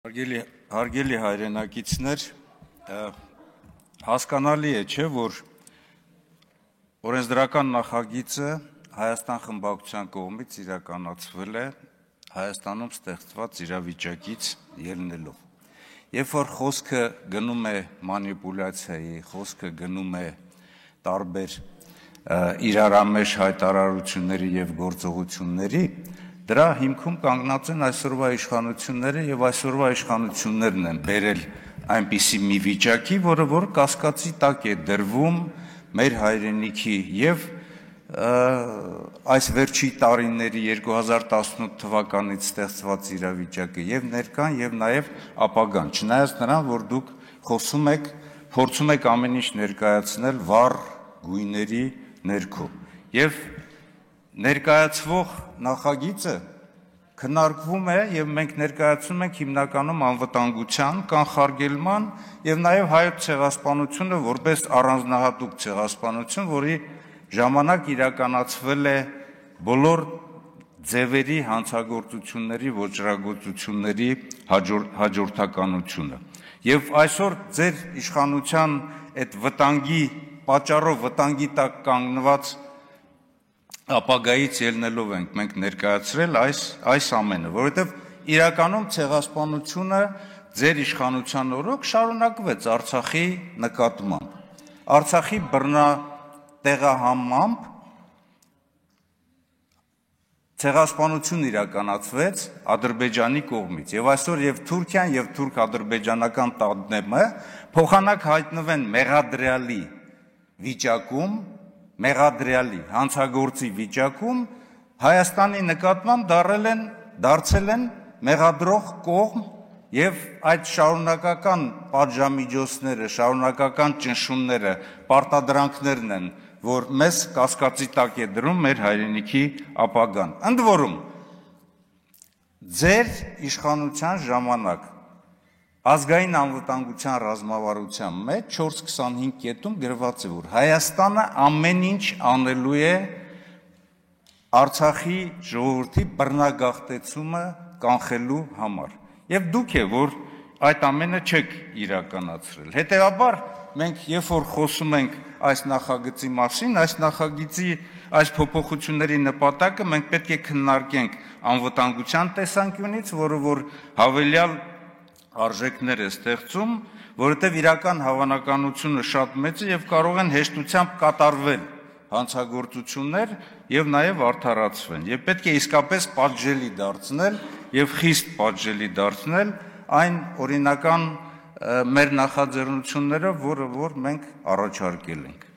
Հարգելի հայրենակիցներ, հասկանալի է, չէ, որ օրենսդրական նախագիծը Հայաստան խմբակցության կողմից իրականացվել է Հայաստանում ստեղծված իրավիճակից ելնելով։ Երբ որ խոսքը գնում է մանիպուլյացիայի, խոսքը գնում է տարբեր իրարամեժ հայտարարությունների եւ գործողությունների, դրա հիմքում կանգնած են այսօրվա իշխանությունները եւ այսօրվա իշխանություններն են բերել այնպիսի մի վիճակի, որը որ կասկածի տակ է դրվում մեր հայրենիքի եւ այս վերջի տարիների 2018 թվականից ստեղծված իրավիճակը եւ ներկան եւ նաեւ ապագան, չնայած նրան, որ դուք խոսում եք, փորձում եք ամեն ինչ ներկայացնել վառ գույների ներքո եւ ներկայացվող նախագիծը քննարկվում է եւ մենք ներկայացնում ենք հիմնականում անվտանգության, կանխարգելման եւ նաեւ հայոց ցեղասպանությունը որպես առանձնահատուկ ցեղասպանություն, որի ժամանակ իրականացվել է բոլոր ձևերի հանցագործությունների, ոճրագործությունների հաջորդականությունը։ Եվ այսօր ձեր իշխանության այդ վտանգի պատճառով վտանգի տակ կանգնված ապագայից ելնելով ենք մենք ներկայացրել այս ամենը, որովհետև իրականում ցեղասպանությունը ձեր իշխանության օրոք շարունակվեց Արցախի նկատմամբ։ Արցախի բռնատեղահանմամբ ցեղասպանություն իրականացվեց Ադրբեջանի կողմից եւ այսօր եւ Թուրքիան եւ թուրք-ադրբեջանական տանդեմը փոխանակ հայտնվեն մեղադրյալի վիճակում, մեղադրյալի հանցագործի վիճակում Հայաստանի նկատմամբ դարձել են մեղադրող կողմ եւ այդ շարունակական պատժամիջոցները, շարունակական ճնշումները, պարտադրանքներն են, որ մեզ կասկածի տակ է դրում մեր հայրենիքի ապագան։ Ընդ որում, ձեր իշխանության ժամանակ ազգային անվտանգության ռազմավարության մեջ 4.25 կետում գրված է, որ Հայաստանը ամեն ինչ անելու է Արցախի ժողովրդի բռնագաղթեցումը կանխելու համար։ Եվ դուք եք, որ այդ ամենը չեք իրականացրել։ Հետևաբար մենք երբ որ խոսում ենք այս նախագծի մասին, այս նախագծի այս փոփոխությունների նպատակը մենք պետք է քննարկենք անվտանգության տեսանկյունից, որը որ հավելյալ արժեքներ է ստեղծում, որովհետև իրական հավանականությունը շատ մեծ է եւ կարող են հեշտությամբ կատարվել հանցագործություններ եւ նաեւ արդարացվեն։ Եվ պետք է իսկապես պատժելի դարձնել եւ խիստ պատժելի դարձնել այն օրինական մեր նախաձեռնությունները, որը որ մենք առաջարկել ենք։